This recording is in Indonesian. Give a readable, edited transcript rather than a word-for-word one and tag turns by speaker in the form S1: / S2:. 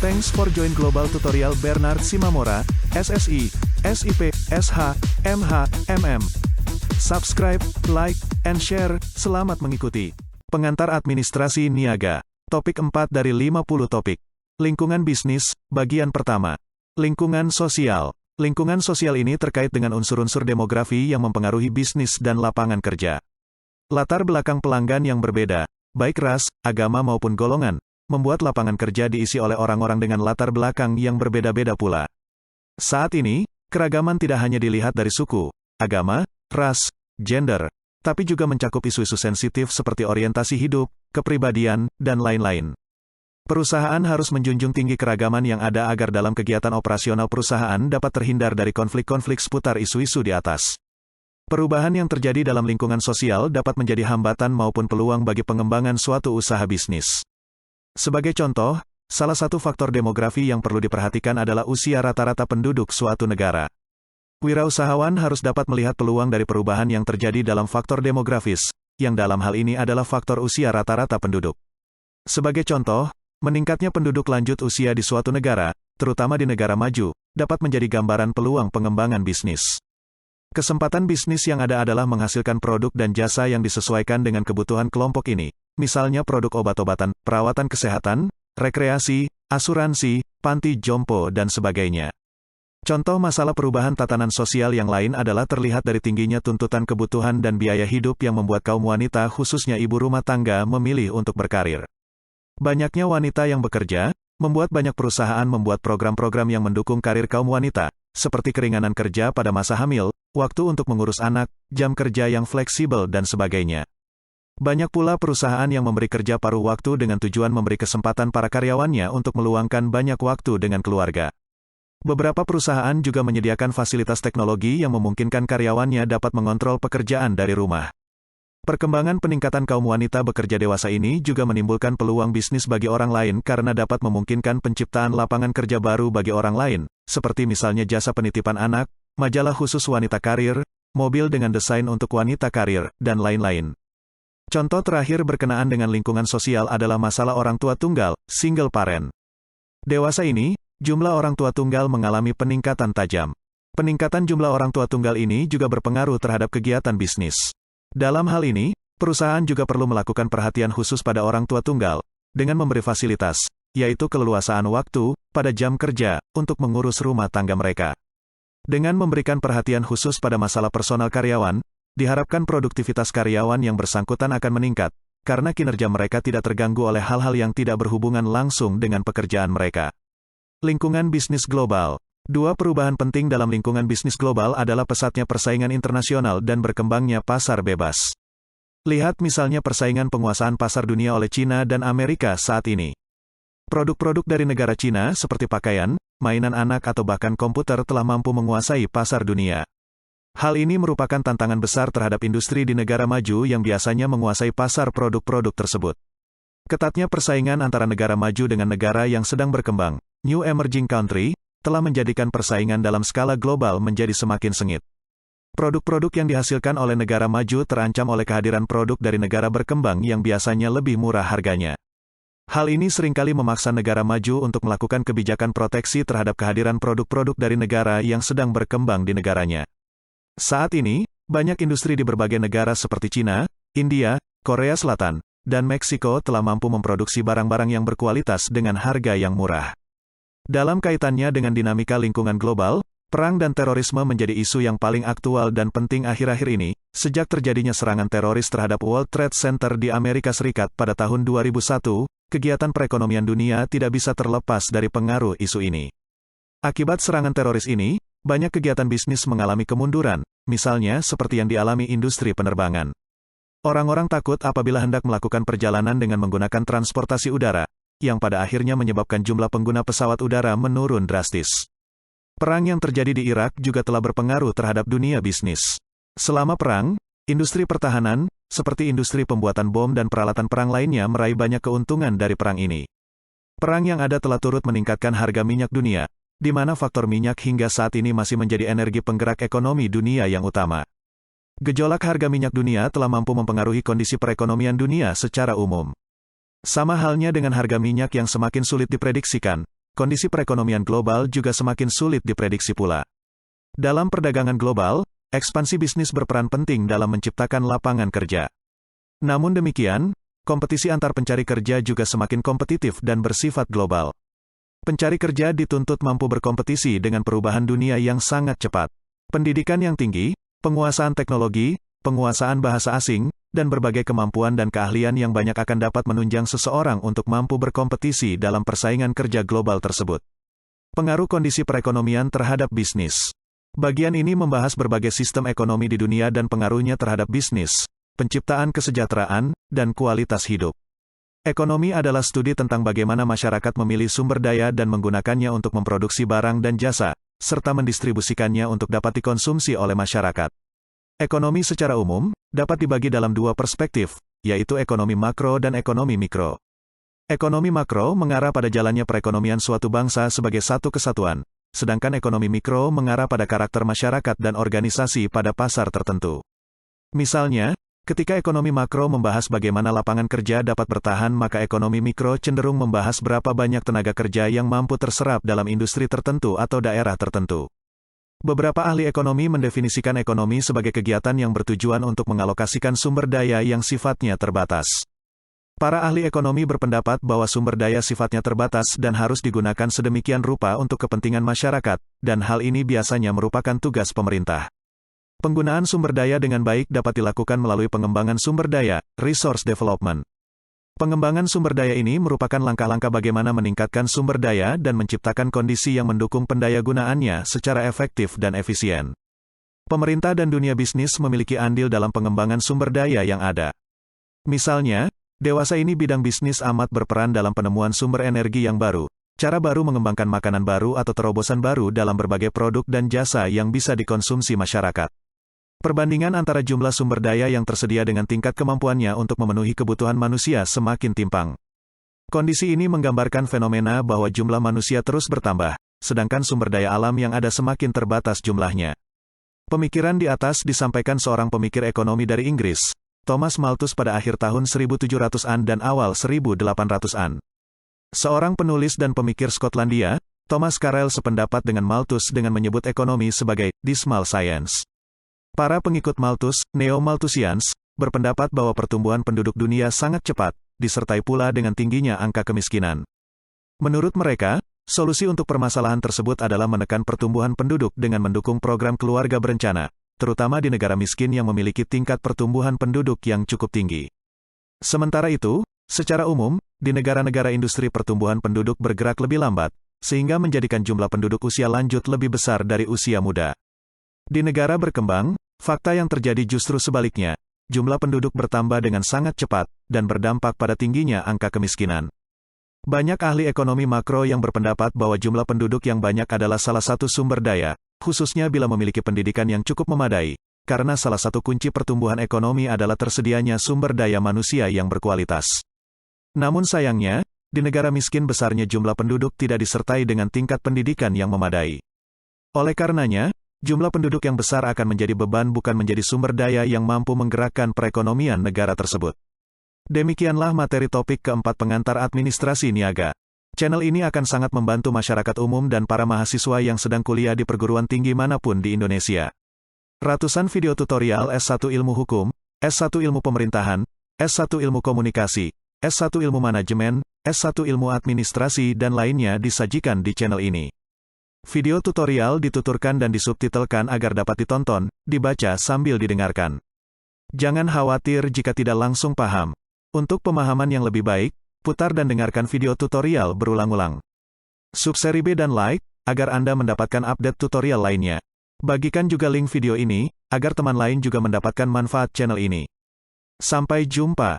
S1: Thanks for join Global Tutorial Bernard Simamora, SSI, SIP, SH, MH, MM. Subscribe, like, and share. Selamat mengikuti. Pengantar administrasi niaga. Topik 4 dari 50 topik. Lingkungan bisnis, bagian pertama. Lingkungan sosial. Lingkungan sosial ini terkait dengan unsur-unsur demografi yang mempengaruhi bisnis dan lapangan kerja. Latar belakang pelanggan yang berbeda, baik ras, agama maupun golongan, membuat lapangan kerja diisi oleh orang-orang dengan latar belakang yang berbeda-beda pula. Saat ini, keragaman tidak hanya dilihat dari suku, agama, ras, gender, tapi juga mencakup isu-isu sensitif seperti orientasi hidup, kepribadian, dan lain-lain. Perusahaan harus menjunjung tinggi keragaman yang ada agar dalam kegiatan operasional perusahaan dapat terhindar dari konflik-konflik seputar isu-isu di atas. Perubahan yang terjadi dalam lingkungan sosial dapat menjadi hambatan maupun peluang bagi pengembangan suatu usaha bisnis. Sebagai contoh, salah satu faktor demografi yang perlu diperhatikan adalah usia rata-rata penduduk suatu negara. Wirausahawan harus dapat melihat peluang dari perubahan yang terjadi dalam faktor demografis, yang dalam hal ini adalah faktor usia rata-rata penduduk. Sebagai contoh, meningkatnya penduduk lanjut usia di suatu negara, terutama di negara maju, dapat menjadi gambaran peluang pengembangan bisnis. Kesempatan bisnis yang ada adalah menghasilkan produk dan jasa yang disesuaikan dengan kebutuhan kelompok ini. Misalnya produk obat-obatan, perawatan kesehatan, rekreasi, asuransi, panti jompo, dan sebagainya. Contoh masalah perubahan tatanan sosial yang lain adalah terlihat dari tingginya tuntutan kebutuhan dan biaya hidup yang membuat kaum wanita khususnya ibu rumah tangga memilih untuk berkarir. Banyaknya wanita yang bekerja, membuat banyak perusahaan membuat program-program yang mendukung karir kaum wanita, seperti keringanan kerja pada masa hamil, waktu untuk mengurus anak, jam kerja yang fleksibel, dan sebagainya. Banyak pula perusahaan yang memberi kerja paruh waktu dengan tujuan memberi kesempatan para karyawannya untuk meluangkan banyak waktu dengan keluarga. Beberapa perusahaan juga menyediakan fasilitas teknologi yang memungkinkan karyawannya dapat mengontrol pekerjaan dari rumah. Perkembangan peningkatan kaum wanita bekerja dewasa ini juga menimbulkan peluang bisnis bagi orang lain karena dapat memungkinkan penciptaan lapangan kerja baru bagi orang lain, seperti misalnya jasa penitipan anak, majalah khusus wanita karir, mobil dengan desain untuk wanita karir, dan lain-lain. Contoh terakhir berkenaan dengan lingkungan sosial adalah masalah orang tua tunggal, single parent. Dewasa ini, jumlah orang tua tunggal mengalami peningkatan tajam. Peningkatan jumlah orang tua tunggal ini juga berpengaruh terhadap kegiatan bisnis. Dalam hal ini, perusahaan juga perlu melakukan perhatian khusus pada orang tua tunggal, dengan memberi fasilitas, yaitu keleluasaan waktu, pada jam kerja, untuk mengurus rumah tangga mereka. Dengan memberikan perhatian khusus pada masalah personal karyawan, diharapkan produktivitas karyawan yang bersangkutan akan meningkat, karena kinerja mereka tidak terganggu oleh hal-hal yang tidak berhubungan langsung dengan pekerjaan mereka. Lingkungan bisnis global. Dua perubahan penting dalam lingkungan bisnis global adalah pesatnya persaingan internasional dan berkembangnya pasar bebas. Lihat misalnya persaingan penguasaan pasar dunia oleh China dan Amerika saat ini. Produk-produk dari negara China seperti pakaian, mainan anak atau bahkan komputer telah mampu menguasai pasar dunia. Hal ini merupakan tantangan besar terhadap industri di negara maju yang biasanya menguasai pasar produk-produk tersebut. Ketatnya persaingan antara negara maju dengan negara yang sedang berkembang, New Emerging Country, telah menjadikan persaingan dalam skala global menjadi semakin sengit. Produk-produk yang dihasilkan oleh negara maju terancam oleh kehadiran produk dari negara berkembang yang biasanya lebih murah harganya. Hal ini seringkali memaksa negara maju untuk melakukan kebijakan proteksi terhadap kehadiran produk-produk dari negara yang sedang berkembang di negaranya. Saat ini, banyak industri di berbagai negara seperti China, India, Korea Selatan, dan Meksiko telah mampu memproduksi barang-barang yang berkualitas dengan harga yang murah. Dalam kaitannya dengan dinamika lingkungan global, perang dan terorisme menjadi isu yang paling aktual dan penting akhir-akhir ini, sejak terjadinya serangan teroris terhadap World Trade Center di Amerika Serikat pada tahun 2001, kegiatan perekonomian dunia tidak bisa terlepas dari pengaruh isu ini. Akibat serangan teroris ini, banyak kegiatan bisnis mengalami kemunduran, misalnya seperti yang dialami industri penerbangan. Orang-orang takut apabila hendak melakukan perjalanan dengan menggunakan transportasi udara, yang pada akhirnya menyebabkan jumlah pengguna pesawat udara menurun drastis. Perang yang terjadi di Irak juga telah berpengaruh terhadap dunia bisnis. Selama perang, industri pertahanan, seperti industri pembuatan bom dan peralatan perang lainnya meraih banyak keuntungan dari perang ini. Perang yang ada telah turut meningkatkan harga minyak dunia, di mana faktor minyak hingga saat ini masih menjadi energi penggerak ekonomi dunia yang utama. Gejolak harga minyak dunia telah mampu mempengaruhi kondisi perekonomian dunia secara umum. Sama halnya dengan harga minyak yang semakin sulit diprediksikan, kondisi perekonomian global juga semakin sulit diprediksi pula. Dalam perdagangan global, ekspansi bisnis berperan penting dalam menciptakan lapangan kerja. Namun demikian, kompetisi antar pencari kerja juga semakin kompetitif dan bersifat global. Pencari kerja dituntut mampu berkompetisi dengan perubahan dunia yang sangat cepat. Pendidikan yang tinggi, penguasaan teknologi, penguasaan bahasa asing, dan berbagai kemampuan dan keahlian yang banyak akan dapat menunjang seseorang untuk mampu berkompetisi dalam persaingan kerja global tersebut. Pengaruh kondisi perekonomian terhadap bisnis. Bagian ini membahas berbagai sistem ekonomi di dunia dan pengaruhnya terhadap bisnis, penciptaan kesejahteraan, dan kualitas hidup. Ekonomi adalah studi tentang bagaimana masyarakat memilih sumber daya dan menggunakannya untuk memproduksi barang dan jasa, serta mendistribusikannya untuk dapat dikonsumsi oleh masyarakat. Ekonomi secara umum dapat dibagi dalam dua perspektif, yaitu ekonomi makro dan ekonomi mikro. Ekonomi makro mengarah pada jalannya perekonomian suatu bangsa sebagai satu kesatuan, sedangkan ekonomi mikro mengarah pada karakter masyarakat dan organisasi pada pasar tertentu. Misalnya, ketika ekonomi makro membahas bagaimana lapangan kerja dapat bertahan, maka ekonomi mikro cenderung membahas berapa banyak tenaga kerja yang mampu terserap dalam industri tertentu atau daerah tertentu. Beberapa ahli ekonomi mendefinisikan ekonomi sebagai kegiatan yang bertujuan untuk mengalokasikan sumber daya yang sifatnya terbatas. Para ahli ekonomi berpendapat bahwa sumber daya sifatnya terbatas dan harus digunakan sedemikian rupa untuk kepentingan masyarakat, dan hal ini biasanya merupakan tugas pemerintah. Penggunaan sumber daya dengan baik dapat dilakukan melalui pengembangan sumber daya, resource development. Pengembangan sumber daya ini merupakan langkah-langkah bagaimana meningkatkan sumber daya dan menciptakan kondisi yang mendukung pendayagunaannya secara efektif dan efisien. Pemerintah dan dunia bisnis memiliki andil dalam pengembangan sumber daya yang ada. Misalnya, dewasa ini bidang bisnis amat berperan dalam penemuan sumber energi yang baru, cara baru mengembangkan makanan baru atau terobosan baru dalam berbagai produk dan jasa yang bisa dikonsumsi masyarakat. Perbandingan antara jumlah sumber daya yang tersedia dengan tingkat kemampuannya untuk memenuhi kebutuhan manusia semakin timpang. Kondisi ini menggambarkan fenomena bahwa jumlah manusia terus bertambah, sedangkan sumber daya alam yang ada semakin terbatas jumlahnya. Pemikiran di atas disampaikan seorang pemikir ekonomi dari Inggris, Thomas Malthus pada akhir tahun 1700-an dan awal 1800-an. Seorang penulis dan pemikir Skotlandia, Thomas Carlyle sependapat dengan Malthus dengan menyebut ekonomi sebagai dismal science. Para pengikut Malthus, Neo-Malthusians, berpendapat bahwa pertumbuhan penduduk dunia sangat cepat, disertai pula dengan tingginya angka kemiskinan. Menurut mereka, solusi untuk permasalahan tersebut adalah menekan pertumbuhan penduduk dengan mendukung program keluarga berencana, terutama di negara miskin yang memiliki tingkat pertumbuhan penduduk yang cukup tinggi. Sementara itu, secara umum, di negara-negara industri pertumbuhan penduduk bergerak lebih lambat, sehingga menjadikan jumlah penduduk usia lanjut lebih besar dari usia muda. Di negara berkembang, fakta yang terjadi justru sebaliknya, jumlah penduduk bertambah dengan sangat cepat, dan berdampak pada tingginya angka kemiskinan. Banyak ahli ekonomi makro yang berpendapat bahwa jumlah penduduk yang banyak adalah salah satu sumber daya, khususnya bila memiliki pendidikan yang cukup memadai, karena salah satu kunci pertumbuhan ekonomi adalah tersedianya sumber daya manusia yang berkualitas. Namun sayangnya, di negara miskin besarnya jumlah penduduk tidak disertai dengan tingkat pendidikan yang memadai. Oleh karenanya, jumlah penduduk yang besar akan menjadi beban bukan menjadi sumber daya yang mampu menggerakkan perekonomian negara tersebut. Demikianlah materi topik keempat pengantar administrasi niaga. Channel ini akan sangat membantu masyarakat umum dan para mahasiswa yang sedang kuliah di perguruan tinggi manapun di Indonesia. Ratusan video tutorial S1 Ilmu Hukum, S1 Ilmu Pemerintahan, S1 Ilmu Komunikasi, S1 Ilmu Manajemen, S1 Ilmu Administrasi dan lainnya disajikan di channel ini. Video tutorial dituturkan dan disubtitelkan agar dapat ditonton, dibaca sambil didengarkan. Jangan khawatir jika tidak langsung paham. Untuk pemahaman yang lebih baik, putar dan dengarkan video tutorial berulang-ulang. Subscribe dan like, agar Anda mendapatkan update tutorial lainnya. Bagikan juga link video ini, agar teman lain juga mendapatkan manfaat channel ini. Sampai jumpa.